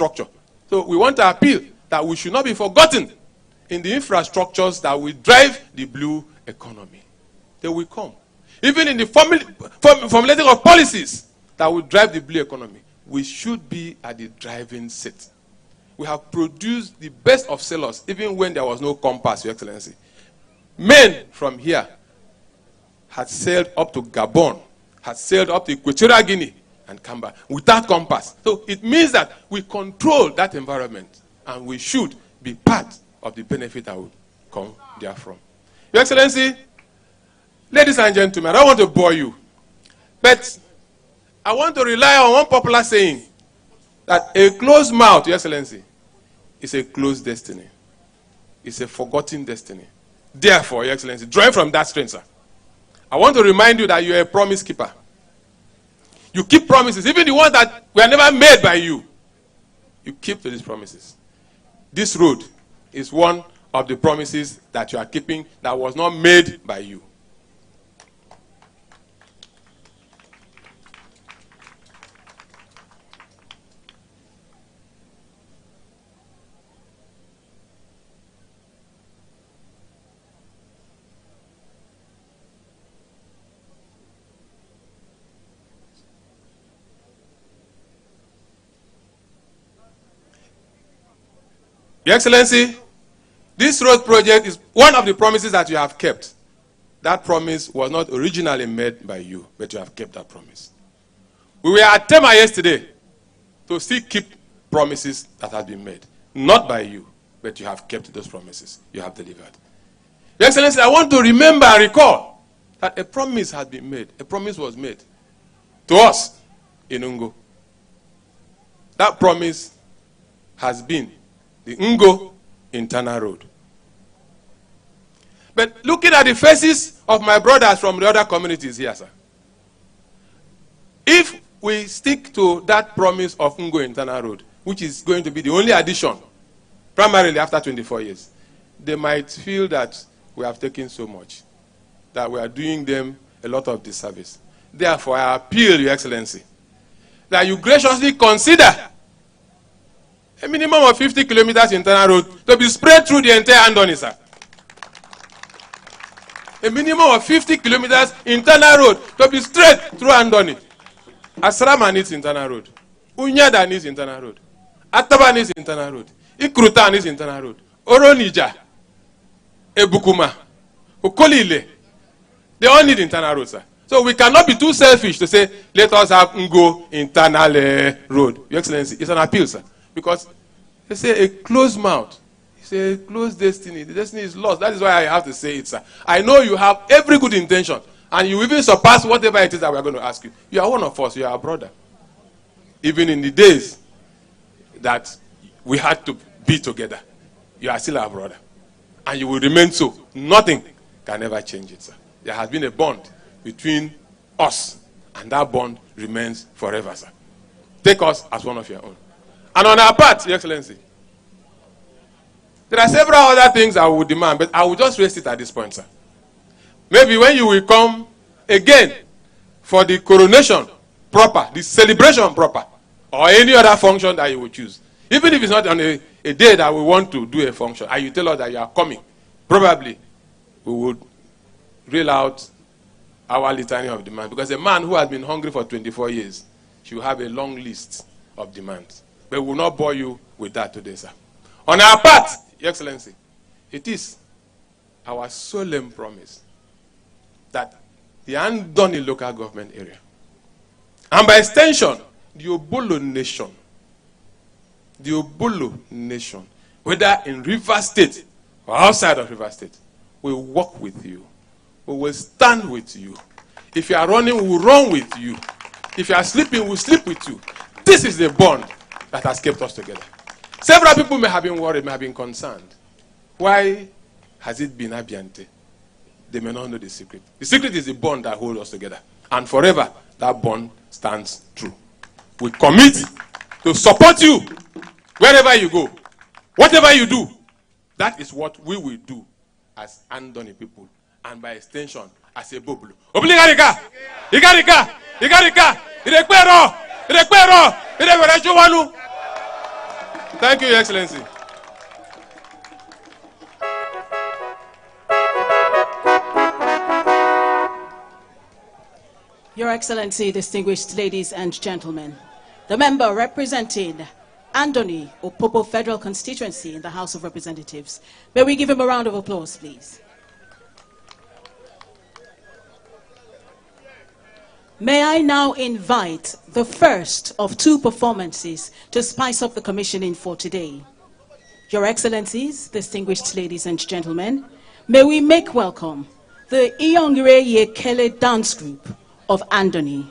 infrastructure. So we want to appeal that we should not be forgotten in the infrastructures that will drive the blue economy. They will come. Even in the formulating of policies that will drive the blue economy, we should be at the driving seat. We have produced the best of sailors, even when there was no compass, Your Excellency. Men from here had sailed up to Gabon, had sailed up to Equatorial Guinea, and come back without compass. So it means that we control that environment, and we should be part of the benefit that will come therefrom. Your Excellency, ladies and gentlemen, I don't want to bore you, but I want to rely on one popular saying that a closed mouth, Your Excellency, is a closed destiny. It's a forgotten destiny. Therefore, Your Excellency, drawing from that strength, sir, I want to remind you that you're a promise keeper. You keep promises, even the ones that were never made by you. You keep to these promises. This road is one of the promises that you are keeping that was not made by you. Your Excellency, this road project is one of the promises that you have kept. That promise was not originally made by you, but you have kept that promise. We were at Tema yesterday to still keep promises that have been made. Not by you, but you have kept those promises. You have delivered. Your Excellency, I want to remember and recall that a promise had been made. A promise was made to us in Ngo. That promise has been the Ngo internal road. But looking at the faces of my brothers from the other communities here, sir, if we stick to that promise of Ngo internal road, which is going to be the only addition, primarily after 24 years, they might feel that we have taken so much, that we are doing them a lot of disservice. Therefore, I appeal, Your Excellency, that you graciously consider a minimum of 50 kilometers internal road to be spread through the entire Andoni, sir. A minimum of 50 kilometers internal road to be straight through Andoni. Asrama needs internal road. Unyada needs internal road. Ataba needs internal road. Ikruta needs internal road. Oronija, Ebukuma, Okolile, they all need internal road, sir. So we cannot be too selfish to say, let us have Ngo internal road. Your Excellency, it's an appeal, sir. Because they say a closed mouth, it's a closed destiny. The destiny is lost. That is why I have to say it, sir. I know you have every good intention, and you even surpass whatever it is that we are going to ask you. You are one of us. You are our brother. Even in the days that we had to be together, you are still our brother. And you will remain so. Nothing can ever change it, sir. There has been a bond between us, and that bond remains forever, sir. Take us as one of your own. And on our part, Your Excellency, there are several other things I would demand, but I will just raise it at this point, sir. Maybe when you will come again for the coronation proper, the celebration proper, or any other function that you will choose, even if it's not on a day that we want to do a function, and you tell us that you are coming, probably we would reel out our litany of demands. Because a man who has been hungry for 24 years should have a long list of demands. But we will not bore you with that today, sir. On our part, Your Excellency, it is our solemn promise that the Andoni local government area, and by extension, the Obolo nation, whether in River State or outside of River State, will work with you. We will stand with you. If you are running, we will run with you. If you are sleeping, we will sleep with you. This is the bond that has kept us together. Several people may have been worried, may have been concerned. Why has it been Abiante? They may not know the secret. The secret is the bond that holds us together. And forever, that bond stands true. We commit to support you wherever you go. Whatever you do, that is what we will do as Andoni people. And by extension, as a Bobulu. Obligarika! Igarika! Igarika! Irekwero! Irekwero! Irekwero! Thank you, Your Excellency. Your Excellency, distinguished ladies and gentlemen, the member representing Andoni, Opobo Federal Constituency in the House of Representatives. May we give him a round of applause, please. May I now invite the first of two performances to spice up the commissioning for today. Your Excellencies, distinguished ladies and gentlemen, may we make welcome the Inauguration dance group of Andoni.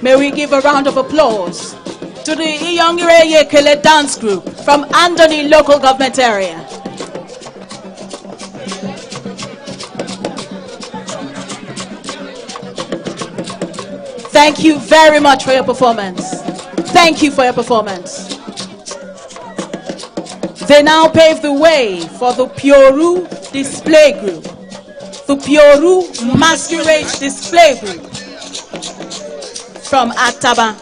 May we give a round of applause to the Inauguration dance group from Andoni local government area. Thank you very much for your performance. Thank you for your performance. They now pave the way for the Pioru display group. The Pioru masquerade display group from Ataba.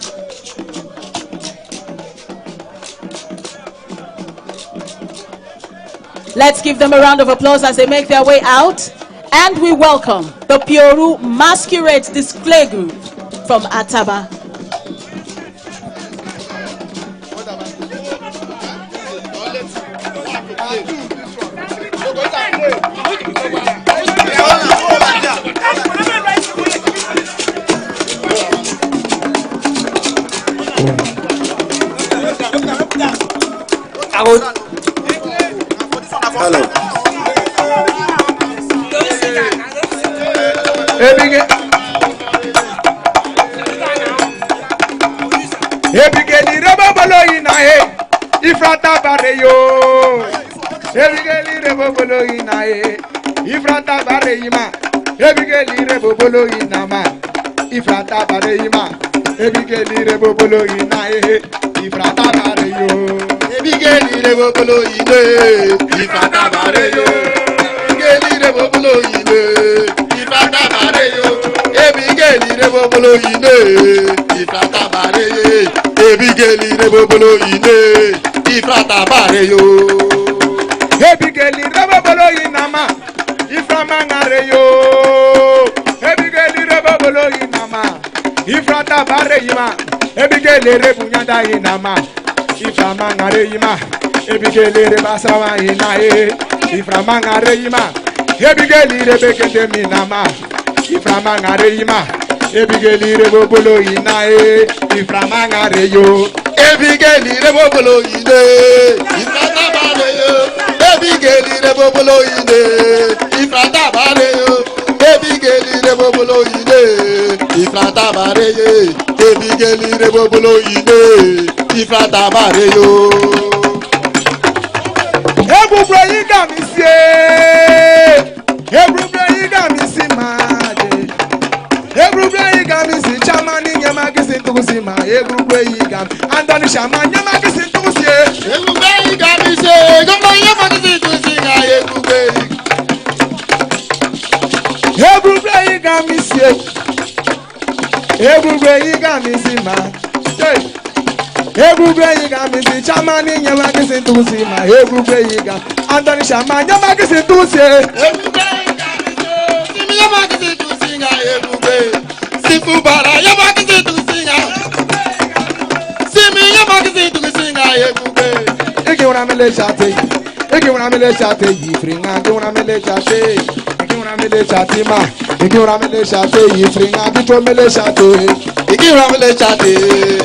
Let's give them a round of applause as they make their way out. And we welcome the Pioru masquerade display group from Ataba. Hello. Ebigeli rebobolo inae ifrata bareyo. Ebigeli rebobolo inae ifrata bareyima. Ebigeli rebobolo inama ifrata bareyima. Ebigeli rebobolo inae ifrata bareyo. Ebigeli rebobolo inae ifrata bareyo. Ebigeli rebobolo inae ifrata bareyo. Ebigeli rebobolo inae ifrata bareyo. Ebigeli rebobolo inae ifrata bareyo. Ebigeli rebobolo inama iframa ngareyo. Ebigeli rebobolo inama ifrata Ifrata Bareyima, Ebigele Rebunyada Inama, Iframanga Reyima, Ebigele Rebasama Inae, Iframanga Reyima, Ebigele Rebekete Minama, Iframanga Reyima, Ebigele Rebobolo Inae, Iframanga Reyo, Ebigele Rebobolo Ine, Ifrata Bareyo, Ebigele Rebobolo Ine, Ifrata Bareyo. Ebigeli rebobolo ine, ifrata bareye. Ebigeli rebobolo ine, ifrata bareyo. Ebubra yiga misie, ebubra yiga misi maje. Ebubra yiga misi chamani nyama kisi tukusima. Ebubra yiga Andoni shama nyama kisi tukusie. Ebubra yiga misie, gomba nyama kisi tukusina. Ebubra yiga. Everywhere you got me sick. Everywhere you got me see ma. Everywhere you got me see. Chaman in your magazine to see ma. Everywhere you got. Andoni Shaman your magazine to see. Everywhere you got me see. See me your magazine to sing. Everywhere. See Fubara your magazine to sing. See me your magazine to sing. Everywhere. Eki wana mele chate. Eki wana mele chate. Yifringa. Eki wana mele chate. Mele chate ma, ikiwa mele chate, ifringa bitwa mele chate, ikiwa mele chate,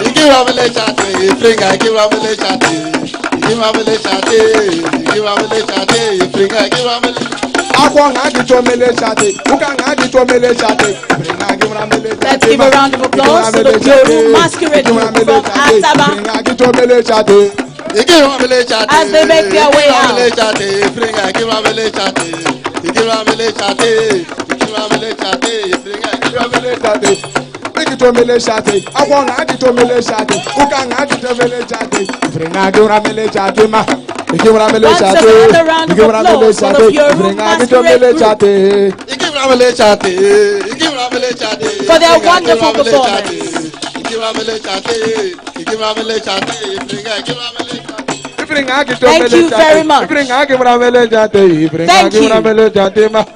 ikiwa mele chate, ifringa ikiwa mele chate, ikiwa mele chate, ikiwa mele chate, ifringa ikiwa mele. Akwa ngadi to mele chate, uka ngadi to mele chate, ifringa ikiwa mele chate. Let's give a round of applause to the Yoru masquerade group from Asaba. Ifringa ikiwa mele chate, ikiwa mele chate, as they make their way out. Mele chate, ifringa ikiwa mele chate. Ikiwa mele chate, ikiwa mele chate, ikiwa mele chate, ikiwa mele chate, akwa ikiwa mele chate, uka ikiwa mele chate, ikiwa mele chate ma, ikiwa mele chate, ikiwa mele chate, ikiwa mele chate, ikiwa mele chate, ikiwa mele chate, for their wonderful performance. Ikiwa mele chate, ikiwa mele chate, ikiwa mele chate. Thank you very much. Thank you.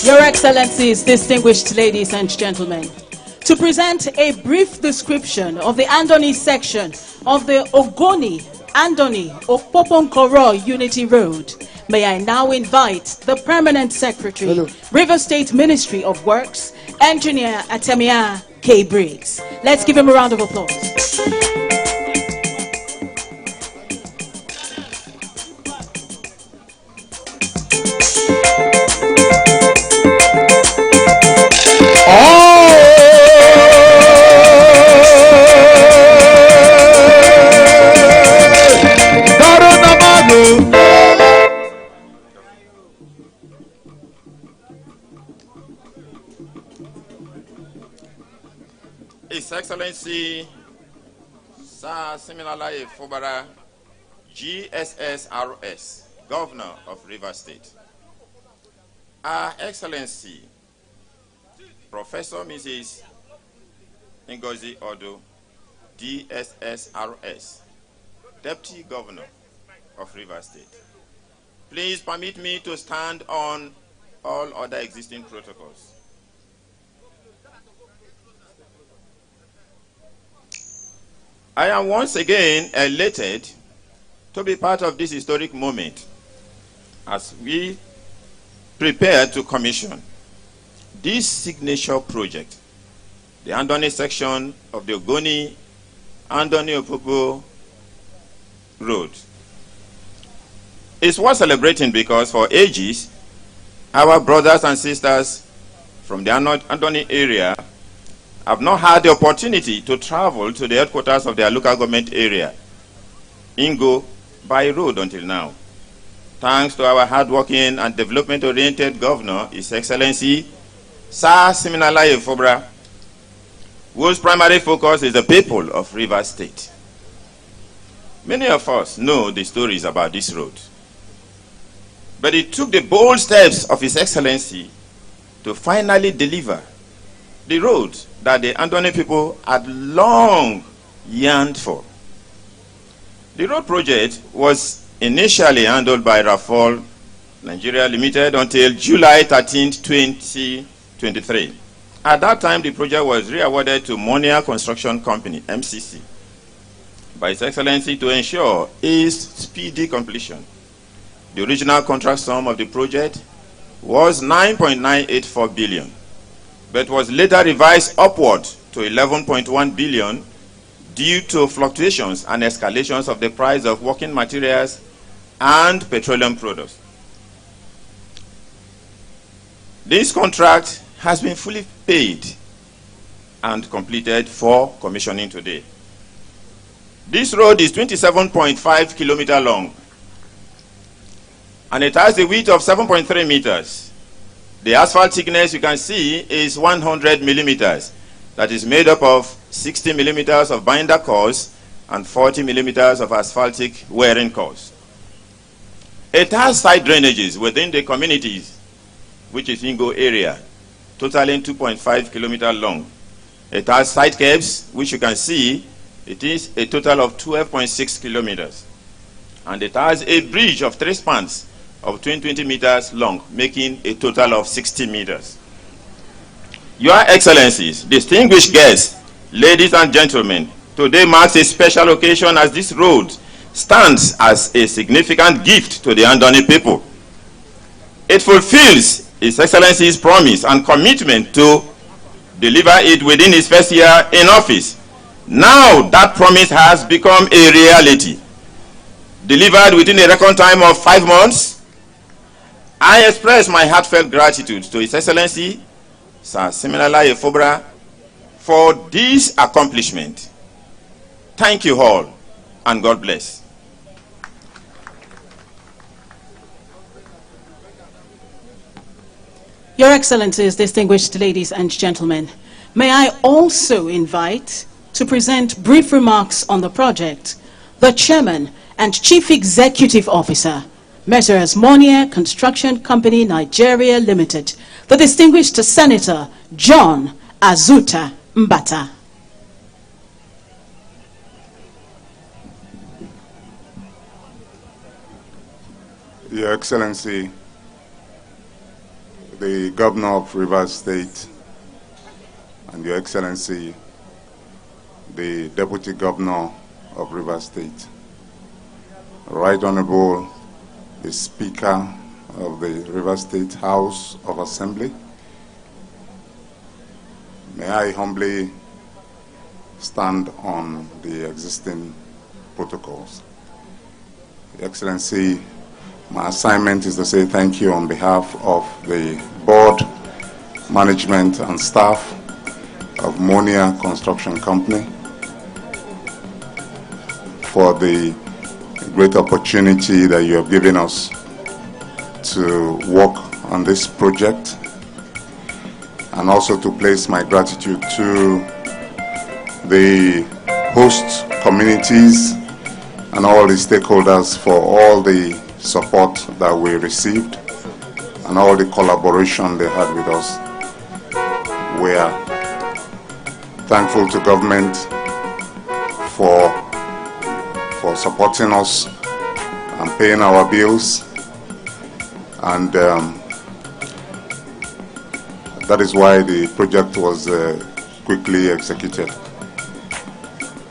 Your Excellencies, distinguished ladies and gentlemen, to present a brief description of the Andoni section of the Ogoni, Andoni, Opobo Unity Road, may I now invite the Permanent Secretary, River State Ministry of Works, Engineer Atemia K. Briggs. Let's give him a round of applause. His Excellency Sir Siminalayi Fubara, GSSRS, Governor of River State. Her Excellency Professor Mrs. Ngozi Odo, DSSRS, Deputy Governor of River State. Please permit me to stand on all other existing protocols. I am once again elated to be part of this historic moment as we prepare to commission this signature project, the Andoni section of the Ogoni Andoni Opobo Road. It's worth celebrating because for ages, our brothers and sisters from the Andoni area have not had the opportunity to travel to the headquarters of their local government area, Ingo, by road until now. Thanks to our hardworking and development-oriented governor, His Excellency Sir Siminalayi Fubara, whose primary focus is the people of Rivers State. Many of us know the stories about this road. But it took the bold steps of His Excellency to finally deliver the road that the Andoni people had long yearned for. The road project was initially handled by Rafal Nigeria Limited until July 13, 2023. At that time, the project was re-awarded to Monia Construction Company, MCC, by His Excellency to ensure its speedy completion. The original contract sum of the project was 9.984 billion, but was later revised upward to 11.1 billion due to fluctuations and escalations of the price of working materials and petroleum products. This contract has been fully paid and completed for commissioning today. This road is 27.5 kilometers long, and it has a width of 7.3 meters. The asphalt thickness you can see is 100 millimeters. That is made up of 60 millimeters of binder cores and 40 millimeters of asphaltic wearing cores. It has side drainages within the communities, which is Ingo area, totaling 2.5 kilometers long. It has side caves, which you can see, it is a total of 12.6 kilometers. And it has a bridge of 3 spans of 20 meters long, making a total of 60 meters. Your Excellencies, distinguished guests, ladies and gentlemen, today marks a special occasion as this road stands as a significant gift to the Andoni people. It fulfills His Excellency's promise and commitment to deliver it within his first year in office. Now that promise has become a reality. Delivered within a record time of 5 months, I express my heartfelt gratitude to His Excellency, Sir Siminala Efobra, for this accomplishment. Thank you all, and God bless. Your Excellencies, distinguished ladies and gentlemen, may I also invite to present brief remarks on the project the Chairman and Chief Executive Officer, Messrs. Monia Construction Company Nigeria Limited, the distinguished Senator John Azuta Mbata. Your Excellency, the Governor of Rivers State, and Your Excellency, the Deputy Governor of Rivers State, Right Honorable the Speaker of the Rivers State House of Assembly, may I humbly stand on the existing protocols. Your Excellency, my assignment is to say thank you on behalf of the board, management, and staff of Monia Construction Company for the great opportunity that you have given us to work on this project, and also to place my gratitude to the host communities and all the stakeholders for all the support that we received and all the collaboration they had with us. We are thankful to government for supporting us and paying our bills, and that is why the project was quickly executed.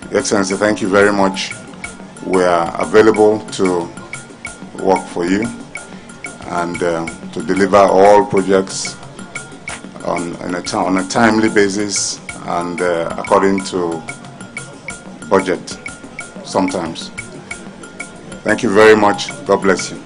Your Excellency, thank you very much. We are available to work for you and to deliver all projects on a timely basis and according to budget sometimes. Thank you very much. God bless you.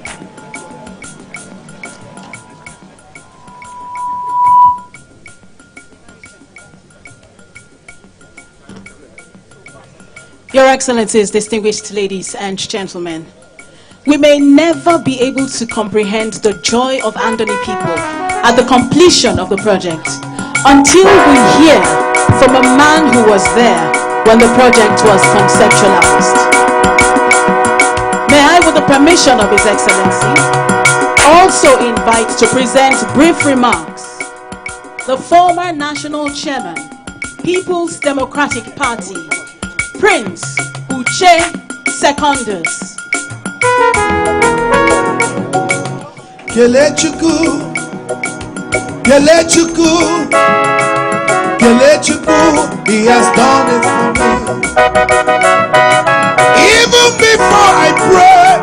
Your Excellencies, distinguished ladies and gentlemen, we may never be able to comprehend the joy of Andoni people at the completion of the project until we hear from a man who was there when the project was conceptualized. May I, with the permission of His Excellency, also invite to present brief remarks the former National Chairman, People's Democratic Party, Prince Uche Secondus. Kelechukwu, Kelechukwu, Kelechukwu, He has done it for me. Even before I pray,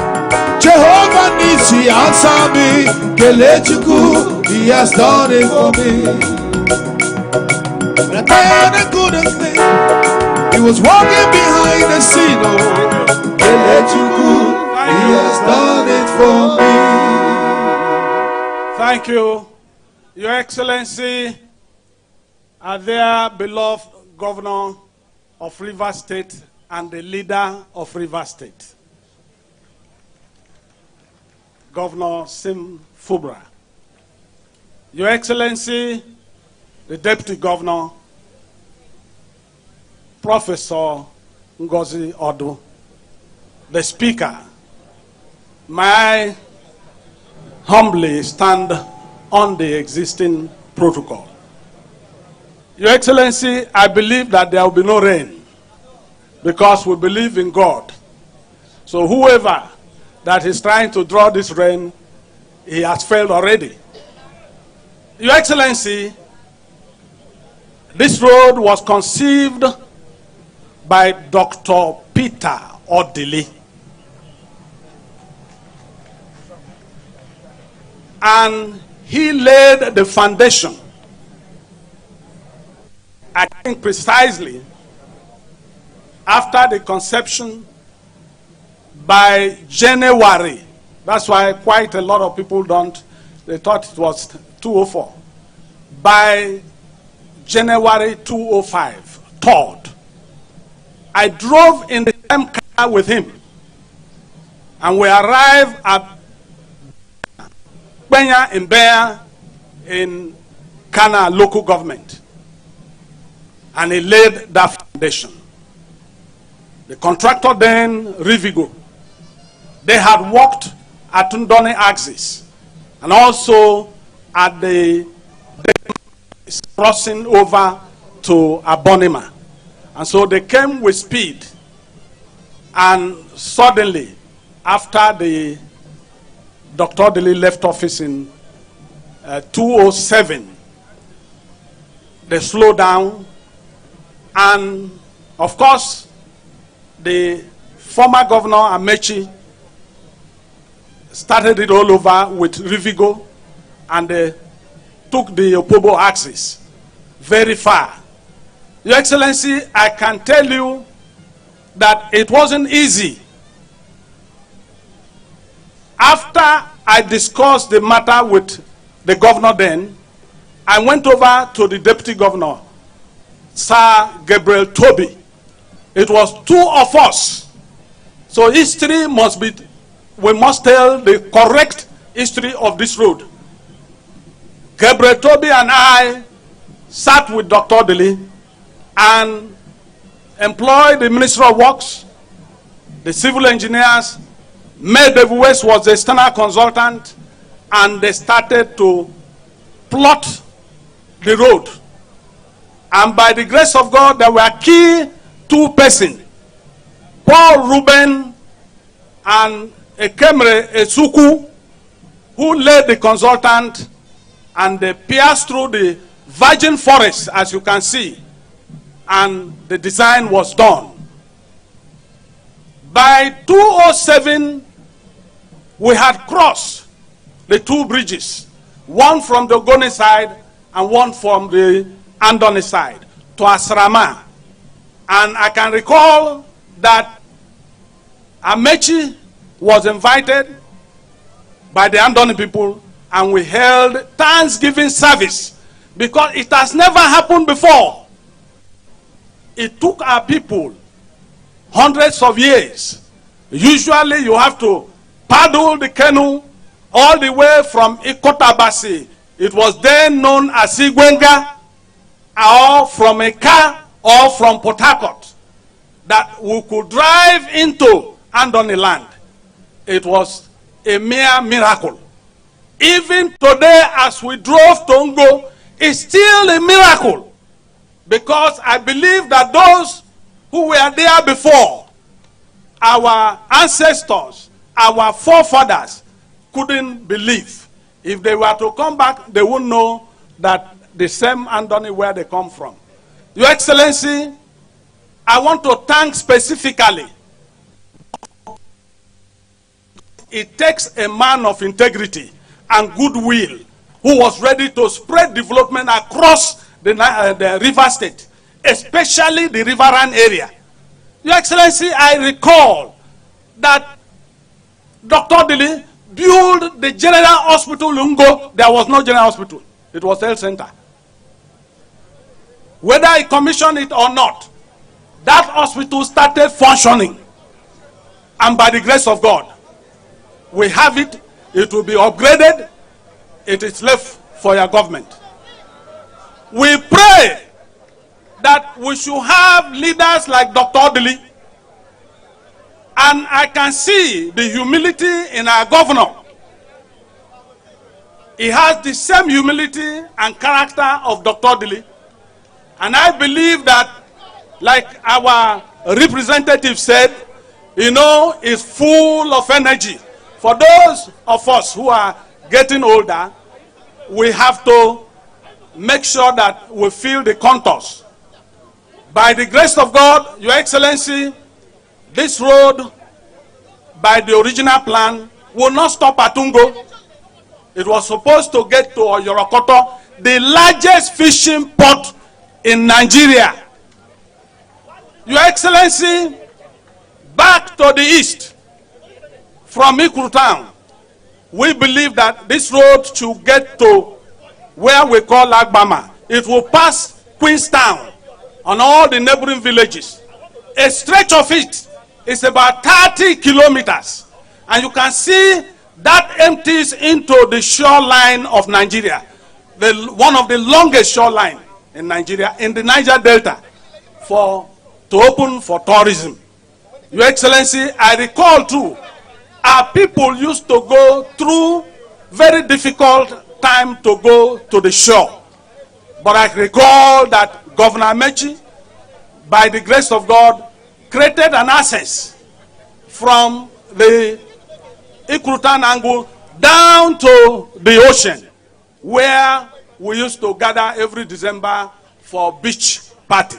Jehovah needs to answer me. Kelechukwu, He has done it for me. When I tired and couldn't think, He was walking behind the scene. Oh, Kelechukwu, He has done it for me. Thank you, Your Excellency, our dear beloved Governor of Rivers State and the leader of Rivers State, Governor Sim Fubra. Your Excellency, the Deputy Governor, Professor Ngozi Odu, the Speaker, may I humbly stand on the existing protocol. Your Excellency, I believe that there will be no rain because we believe in God. So whoever that is trying to draw this rain, he has failed already. Your Excellency, this road was conceived by Dr. Peter Odili. And he laid the foundation, I think precisely after the conception by January. That's why quite a lot of people they thought it was 204. By January 205, 3rd, I drove in the same car with him, and we arrived at Benya in Bear in Kana local government, and he laid that foundation. The contractor then, Rivigo, they had worked at Andoni axis and also at the crossing over to Abonima. And so they came with speed, and suddenly, after the Dr. Dele left office in 207, they slowed down, and of course, the former governor Amechi started it all over with Rivigo, and they took the Opobo axis very far. Your Excellency, I can tell you that it wasn't easy. After I discussed the matter with the governor then, I went over to the deputy governor, Sir Gabriel Toby. It was 2 of us. So history must be, we must tell the correct history of this road. Gabriel Toby and I sat with Dr. Dele and employed the Ministry of Works, the civil engineers. May David West was the external consultant, and they started to plot the road. And by the grace of God, there were key 2 persons, Paul Ruben and Ekemre Esuku, who led the consultant, and they pierced through the virgin forest, as you can see, and the design was done. By 207, we had crossed the 2 bridges, one from the Ogoni side and one from the Andoni side, to Asrama. And I can recall that Amechi was invited by the Andoni people, and we held Thanksgiving service, because it has never happened before. It took our people hundreds of years. Usually you have to paddle the canoe all the way from Ikotabasi. It was then known as Igwenga, or from a car or from Port Harcourt that we could drive into Andoni land. It was a mere miracle. Even today, as we drove to Ngo, it's still a miracle, because I believe that those who were there before, our ancestors, our forefathers, couldn't believe. If they were to come back, they would know that the same Andoni where they come from. Your Excellency, I want to thank specifically. It takes a man of integrity and goodwill who was ready to spread development across the river state, especially the riverine area. Your Excellency, I recall that Dr. Dili built the General Hospital Lungo. There was no General Hospital. It was health center. Whether he commissioned it or not, that hospital started functioning. And by the grace of God, we have it. It will be upgraded. It is left for your government. We pray that we should have leaders like Dr. Odili. And I can see the humility in our governor. He has the same humility and character of Dr. Odili. And I believe that, like our representative said, is full of energy. For those of us who are getting older, we have to make sure that we feel the contours. By the grace of God, Your Excellency, this road, by the original plan, will not stop at Ngo. It was supposed to get to Oyorokoto, the largest fishing port in Nigeria. Your Excellency, back to the east, from Ikuru town, we believe that this road should get to where we call Agbama. It will pass Queenstown on all the neighboring villages. A stretch of it is about 30 kilometers. And you can see that empties into the shoreline of Nigeria. One of the longest shoreline in Nigeria, in the Niger Delta, to open for tourism. Your Excellency, I recall too, our people used to go through very difficult time to go to the shore. But I recall that Governor Amechi, by the grace of God, created an access from the Ikurutan angle down to the ocean, where we used to gather every December for beach party.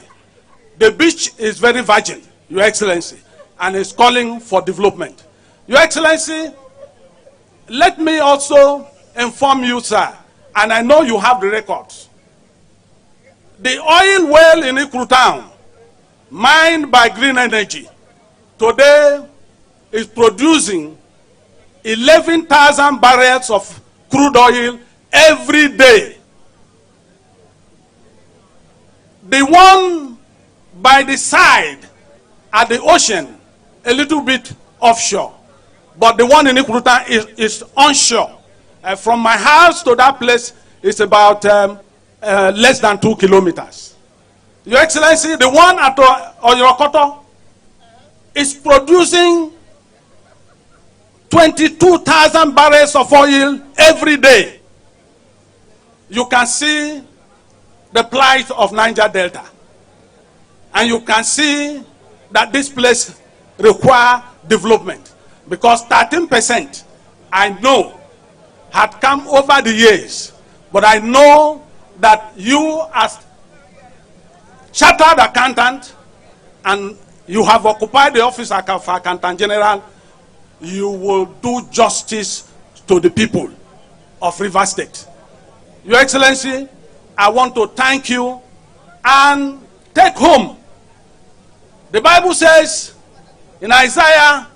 The beach is very virgin, Your Excellency, and is calling for development. Your Excellency, let me also inform you, sir, and I know you have the records. The oil well in Ikuru town, mined by Green Energy, today is producing 11,000 barrels of crude oil every day. The one by the side at the ocean, a little bit offshore. But the one in Ikuruta is onshore. From my house to that place is about less than 2 kilometers. Your Excellency, the one at Oyorokoto is producing 22,000 barrels of oil every day. You can see the plight of Niger Delta. And you can see that this place requires development. Because 13%, I know, had come over the years. But I know that you, as chartered accountant, and you have occupied the office of Accountant General, you will do justice to the people of River State. Your Excellency, I want to thank you and take home. The Bible says in Isaiah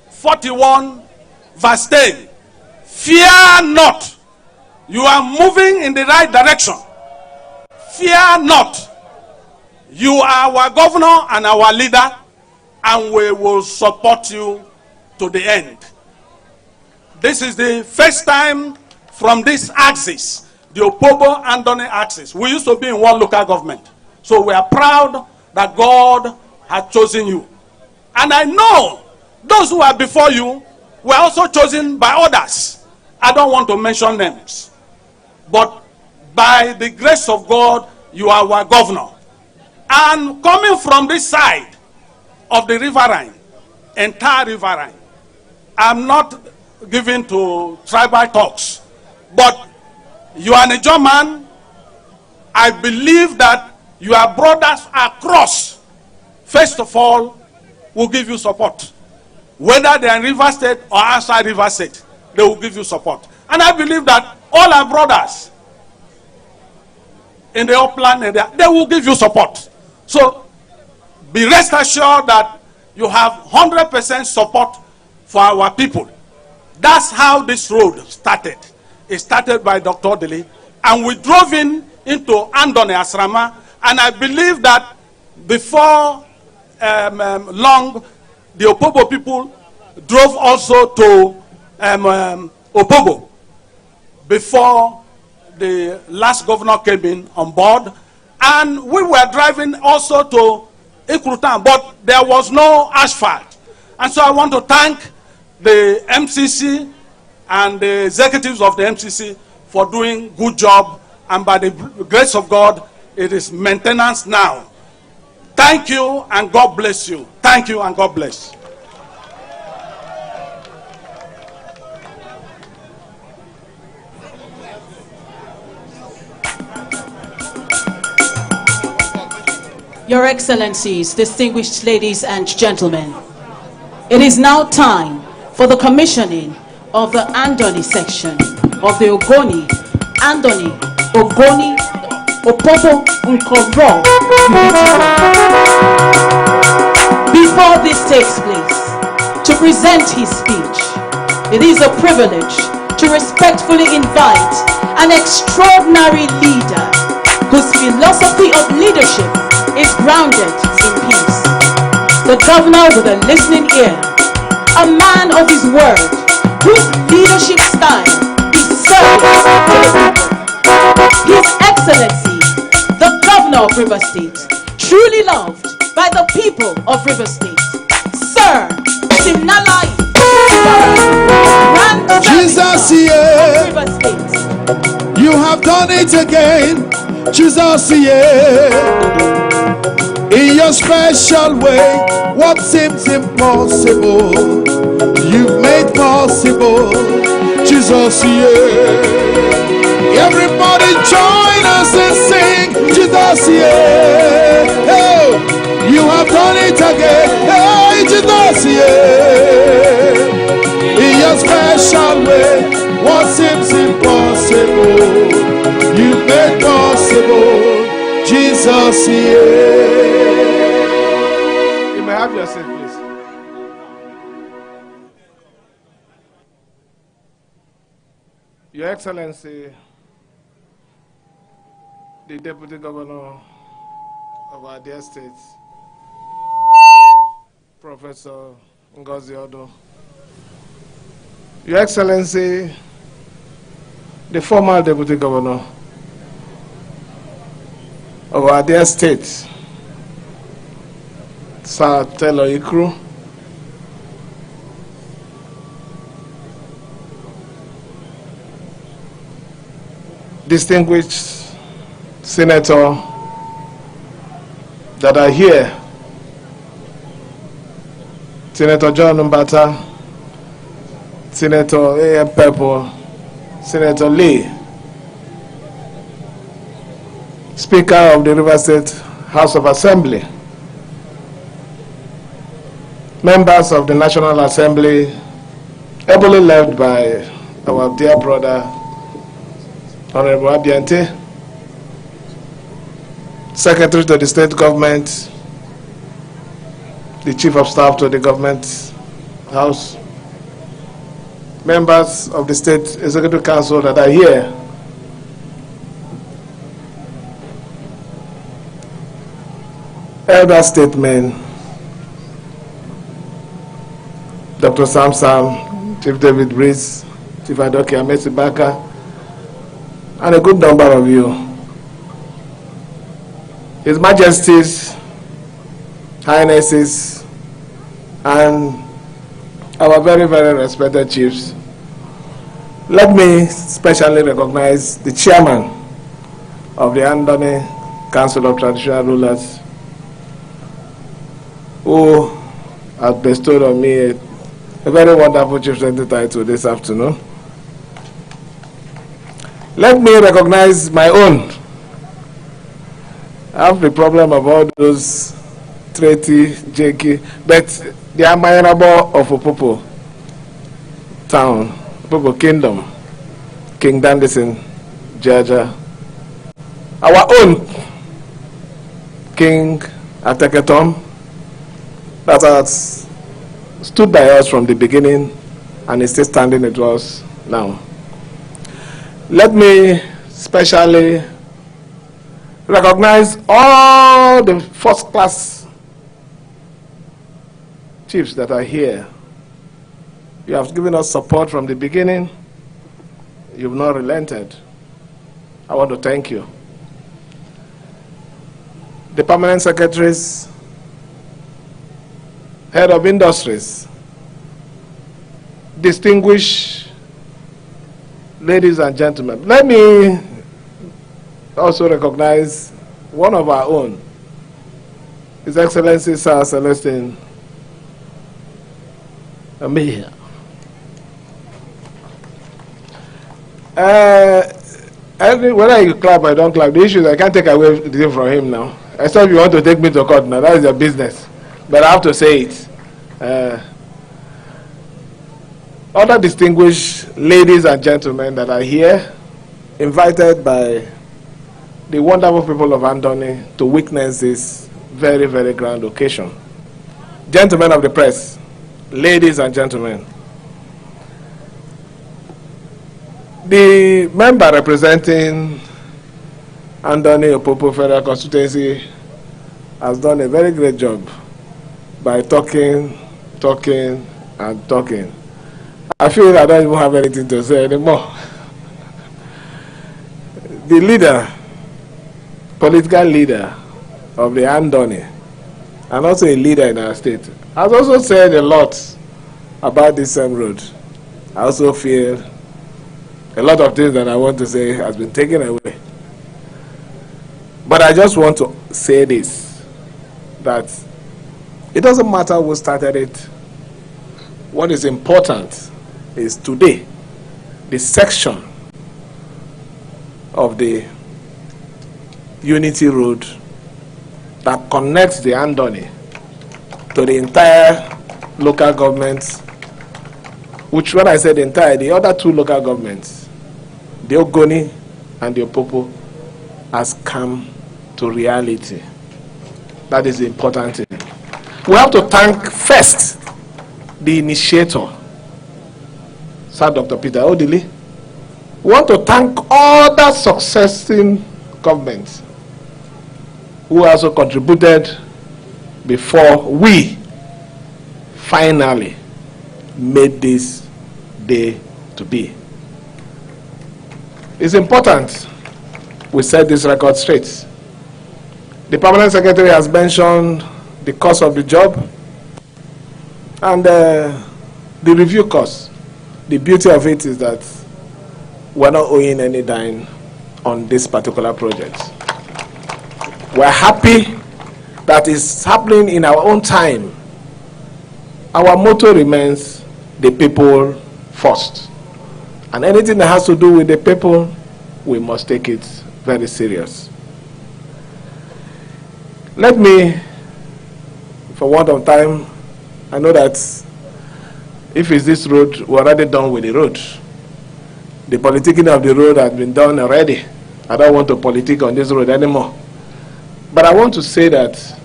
41 verse 10, fear not. You are moving in the right direction. Fear not. You are our governor and our leader, and we will support you to the end. This is the first time from this axis the Opobo Andoni axis. We used to be in one local government. So we are proud that God has chosen you. And I know those who are before you were also chosen by others. I don't want to mention names. But by the grace of God, you are our governor. And coming from this side of the riverine, entire riverine, I'm not given to tribal talks, but you are a German. I believe that your brothers across, first of all, will give you support. Whether they are in River State or outside River State, they will give you support. And I believe that all our brothers in the upland area, they will give you support. So be rest assured that you have 100% support for our people. That's how this road started. It started by Dr. Dele, and we drove into Andoni Asrama, and I believe that before long, the Opobo people drove also to Opobo before the last governor came in on board, and we were driving also to Ikrutan, but there was no asphalt. And so I want to thank the MCC and the executives of the MCC for doing good job, and by the grace of God, it is maintenance now. Thank you and God bless you. Thank you and God bless. Your Excellencies, distinguished ladies and gentlemen, it is now time for the commissioning of the Andoni section of the Ogoni, Andoni, Ogoni, Opobo, Nkoro Unity Road. Before this takes place, to present his speech, it is a privilege to respectfully invite an extraordinary leader whose philosophy of leadership is grounded in peace. The governor with a listening ear, a man of his word, whose leadership style is service to the people. His Excellency, the governor of River State, truly loved by the people of River State, Sir Simnalai Grand Jesus, yeah. River State. You have done it again, Jesus, yeah. In your special way, what seems impossible, you've made possible, Jesus, yeah. Everybody join us and sing, Jesus, yeah. Oh, you have done it again, hey, Jesus, yeah. In your special way, what seems impossible, you've made possible, Jesus, yeah. You may have your seat, please. Your Excellency, the Deputy Governor of our dear state, Professor Ngozi Odo, Your Excellency, the former Deputy Governor of our dear state, Sir Telo Ikru, distinguished senator that are here, Senator John Mbata, Senator A.M. Pepper, Senator Lee, Speaker of the River State House of Assembly, members of the National Assembly, ably led by our dear brother, Honorable Abiante, Secretary to the State Government, the Chief of Staff to the Government House, members of the State Executive Council that are here, elder statesmen, Dr. Sam, Chief David Breeze, Chief Adoki Amesi Baka, and a good number of you, His Majesties, Highnesses, and our very, very respected chiefs, let me specially recognize the chairman of the Andoni Council of Traditional Rulers, who has bestowed on me a very wonderful chieftaincy title this afternoon. Let me recognize my own. I have the problem of all those treaty, jakey, but the admirable of Opobo town, Opobo Kingdom, King Dandison, Georgia, our own King Ateketom, that has stood by us from the beginning and is still standing with us now. Let me specially recognize all the first-class chiefs that are here. You have given us support from the beginning. You've not relented. I want to thank you. The permanent secretaries, head of industries, distinguished ladies and gentlemen, let me also recognize one of our own, His Excellency Sir Celestine Amir. Whether you clap or don't clap, the issue is I can't take away the thing from him now. Except you want to take me to court now, that is your business. But I have to say it. Other distinguished ladies and gentlemen that are here, invited by the wonderful people of Andoni to witness this very, very grand occasion. Gentlemen of the press, ladies and gentlemen, the member representing Andoni Opobo Federal Constituency has done a very great job by talking, and talking. I feel I don't even have anything to say anymore. The leader, political leader of the Andoni, and also a leader in our state, has also said a lot about this same road. I also feel a lot of things that I want to say has been taken away. But I just want to say this, that it doesn't matter who started it. What is important is today, the section of the Unity Road that connects the Andoni to the entire local governments, which when I said entire, the other two local governments, the Ogoni and the Opobo, has come to reality. That is the important thing. We have to thank first the initiator, Sir Dr. Peter Odili. We want to thank all the successing governments who also contributed before we finally made this day to be. It's important we set this record straight. The permanent secretary has mentioned the cost of the job and the review cost. The beauty of it is that we're not owing any dime on this particular project. We're happy that it's happening in our own time. Our motto remains the people first. And anything that has to do with the people, we must take it very serious. Let me, for want of time, I know that if it's this road, we're already done with the road. The politicking of the road has been done already. I don't want to politic on this road anymore. But I want to say that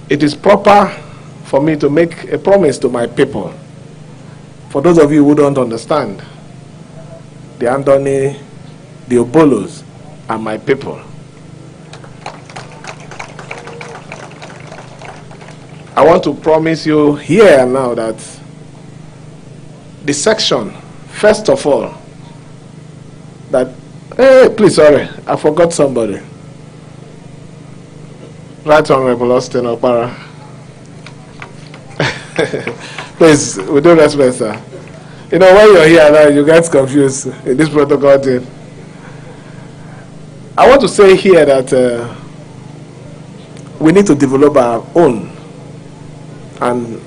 it is proper for me to make a promise to my people. For those of you who don't understand, the Andoni, the Obolos are my people. I want to promise you here and now that the section, first of all, that Hey, please, sorry, I forgot somebody. Right Honorable Austin Opara. Please, with due respect, sir. You know, when you're here now, you get confused in this protocol thing. I want to say here that we need to develop our own. And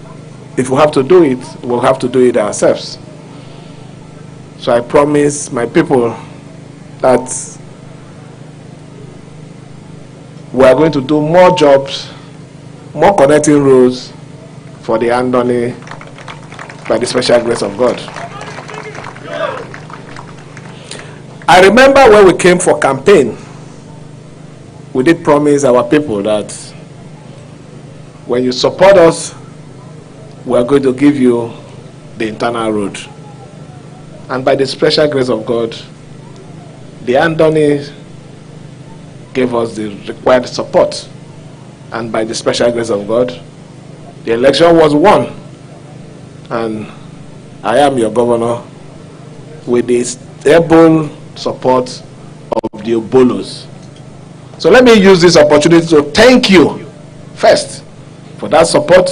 if we have to do it, we'll have to do it ourselves. So I promise my people that we are going to do more jobs, more connecting roads for the Andoni by the special grace of God. I remember when we came for campaign, we did promise our people that when you support us, we are going to give you the internal road. And by the special grace of God, the Andoni gave us the required support. And by the special grace of God, the election was won. And I am your governor with the able support of the Obolos. So let me use this opportunity to thank you first for that support.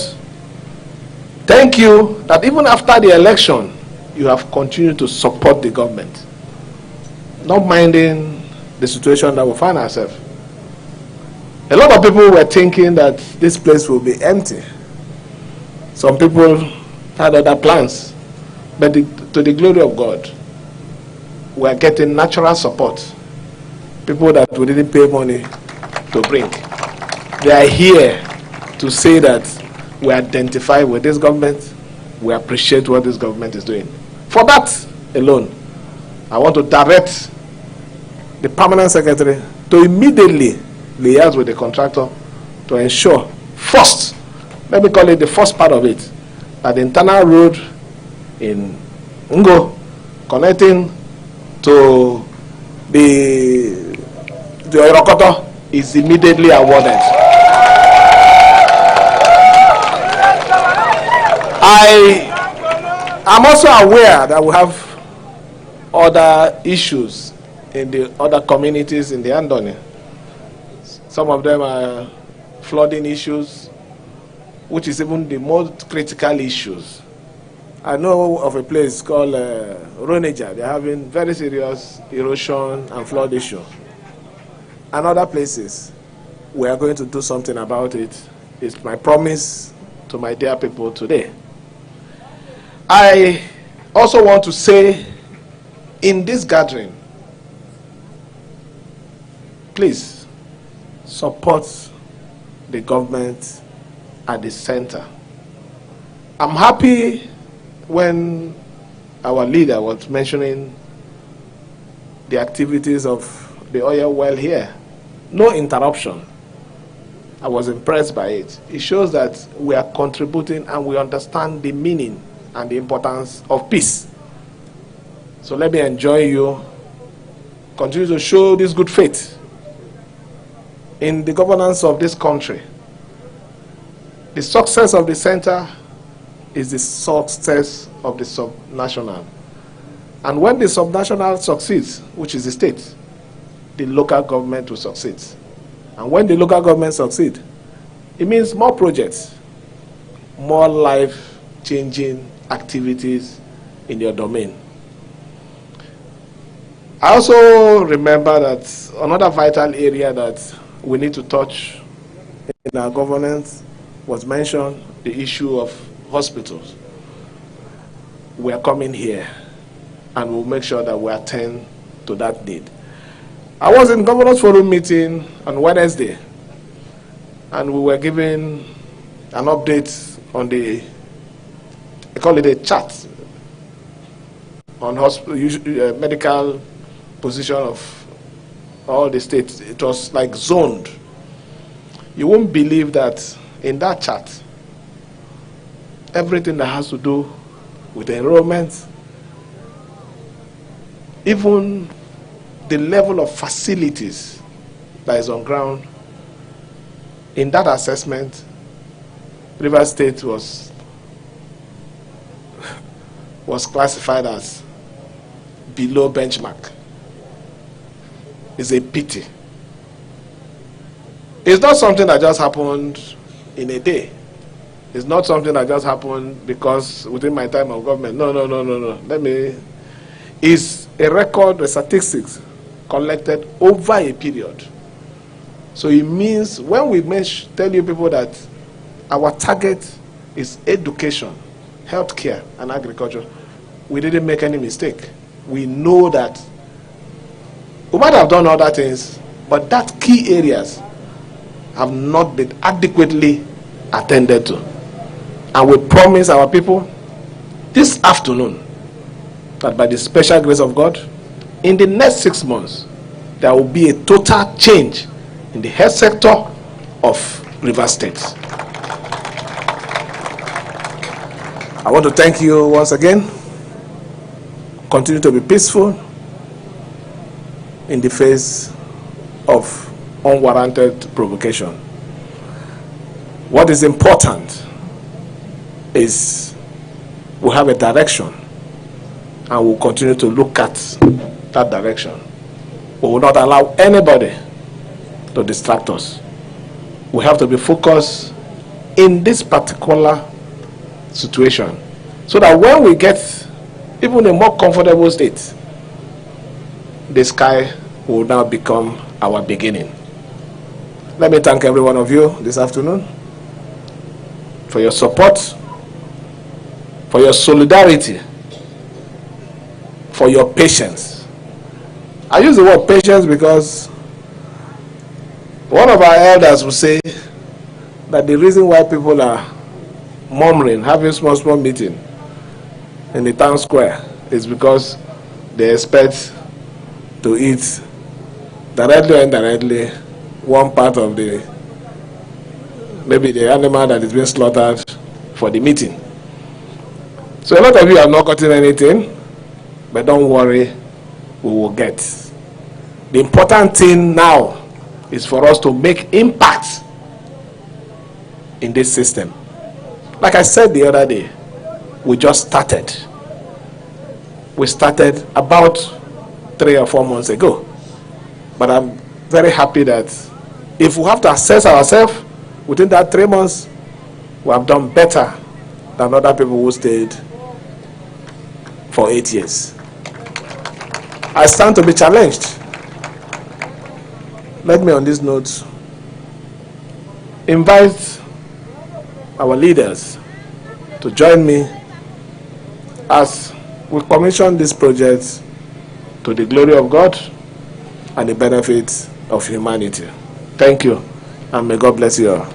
Thank you that even after the election, you have continued to support the government, not minding the situation that we find ourselves. A lot of people were thinking that this place will be empty. Some people had other plans, but to the glory of God, we are getting natural support. People that we didn't pay money to bring. They are here to say that we identify with this government, we appreciate what this government is doing. For that alone, I want to direct the permanent secretary to immediately liaise with the contractor to ensure, first, let me call it the first part of it, that the internal road in Ngo connecting to the Orokoto is immediately awarded. I am also aware that we have other issues in the other communities in the Andoni. Some of them are flooding issues, which is even the most critical issues. I know of a place called Roneja. They're having very serious erosion and flood issue. And other places, we are going to do something about it. It's my promise to my dear people today. I also want to say, in this gathering, please support the government at the center. I'm happy when our leader was mentioning the activities of the oil well here. No interruption. I was impressed by it. It shows that we are contributing and we understand the meaning and the importance of peace. So let me enjoy you. Continue to show this good faith in the governance of this country. The success of the center is the success of the subnational. And when the subnational succeeds, which is the state, the local government will succeed. And when the local government succeeds, it means more projects, more life-changing activities in your domain. I also remember that another vital area that we need to touch in our governance was mentioned, the issue of hospitals. We are coming here and we'll make sure that we attend to that need. I was in Governor's Forum meeting on Wednesday and we were given an update on the, I call it a chart on hospital, medical position of all the states. It was like zoned. You won't believe that in that chart, everything that has to do with enrollment, even the level of facilities that is on ground, in that assessment, Rivers State was classified as below benchmark. is a pity. It's not something that just happened in a day. It's not something that just happened because within my time of government. No. It's a record, the statistics collected over a period. So it means when we tell you people that our target is education, healthcare, and agriculture, we didn't make any mistake. We know that we might have done other things, but that key areas have not been adequately attended to. And we promise our people this afternoon that by the special grace of God, in the next 6 months, there will be a total change in the health sector of Rivers State. I want to thank you once again. Continue to be peaceful in the face of unwarranted provocation. What is important is we have a direction and we'll continue to look at that direction. We will not allow anybody to distract us. We have to be focused in this particular situation so that when we get even a more comfortable state, the sky will now become our beginning. Let me thank every one of you this afternoon for your support, for your solidarity, for your patience. I use the word patience because one of our elders will say that the reason why people are murmuring, having small meeting in the town square is because they expect to eat directly or indirectly one part of maybe the animal that is being slaughtered for the meeting. So a lot of you have not gotten anything, but don't worry, we will get. The important thing now is for us to make impact in this system. Like I said the other day, we just started. We started about 3 or 4 months ago. But I'm very happy that if we have to assess ourselves within that 3 months, we have done better than other people who stayed for 8 years. I stand to be challenged. Let me on this note invite our leaders to join me as we commission this project to the glory of God and the benefit of humanity. Thank you, and may God bless you all.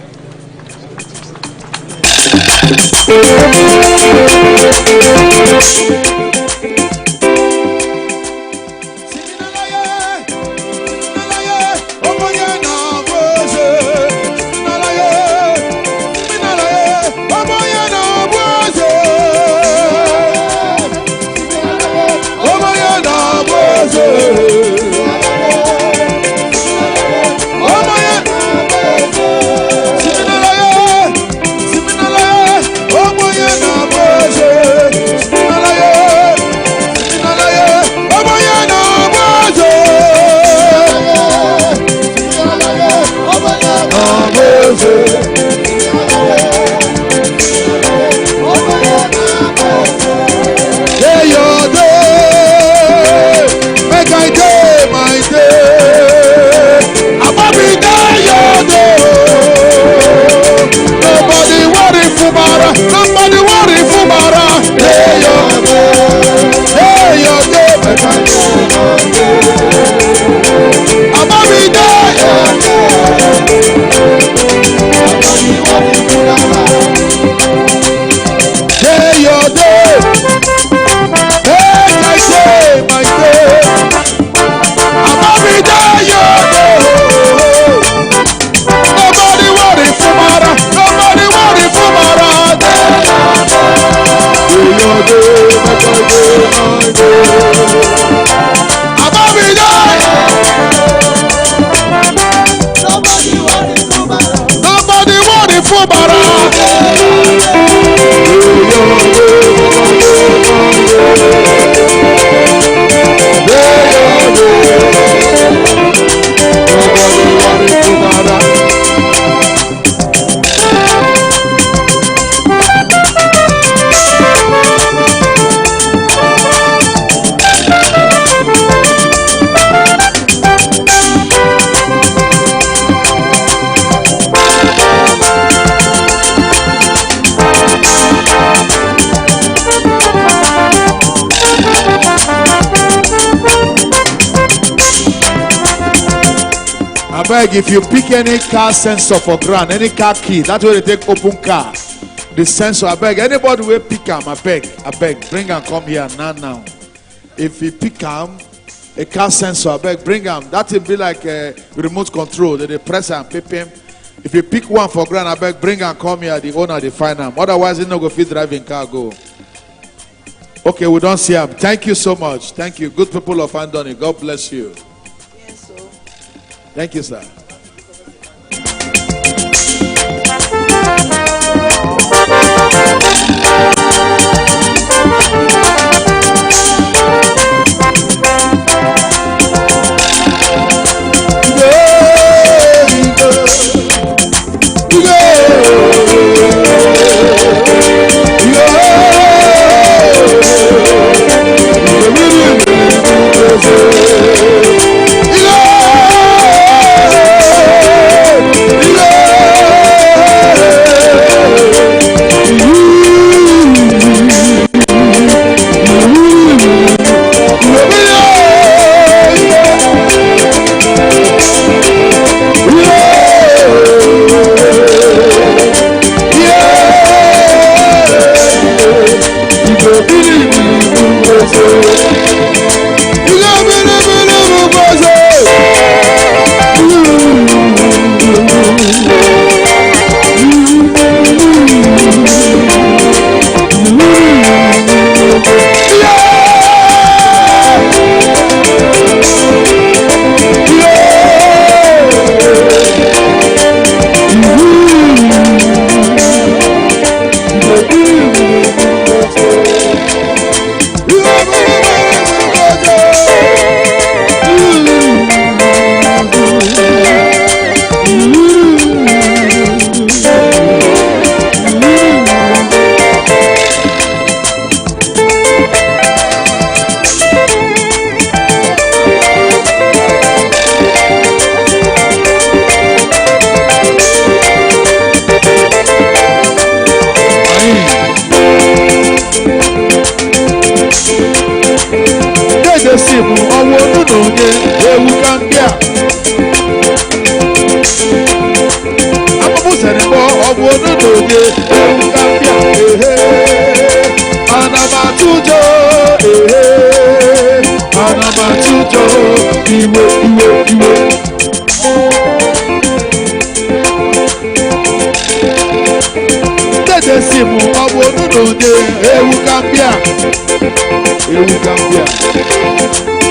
beg, if you pick any car sensor for ground, any car key, that's where they take open car. The sensor, I beg, anybody will pick them, I beg, bring them, come here now. If you pick them, a car sensor, I beg, bring them. That will be like a remote control. They press and pip him. If you pick one for ground, I beg, bring them, come here, the owner, they find them. Otherwise, you no go fit driving car, go. Okay, we don't see them. Thank you so much. Thank you. Good people of Andoni. God bless you. Yes, sir. Thank you, sir.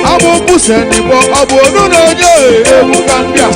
Abu Musa ni bo abu no no ye ewu kambia.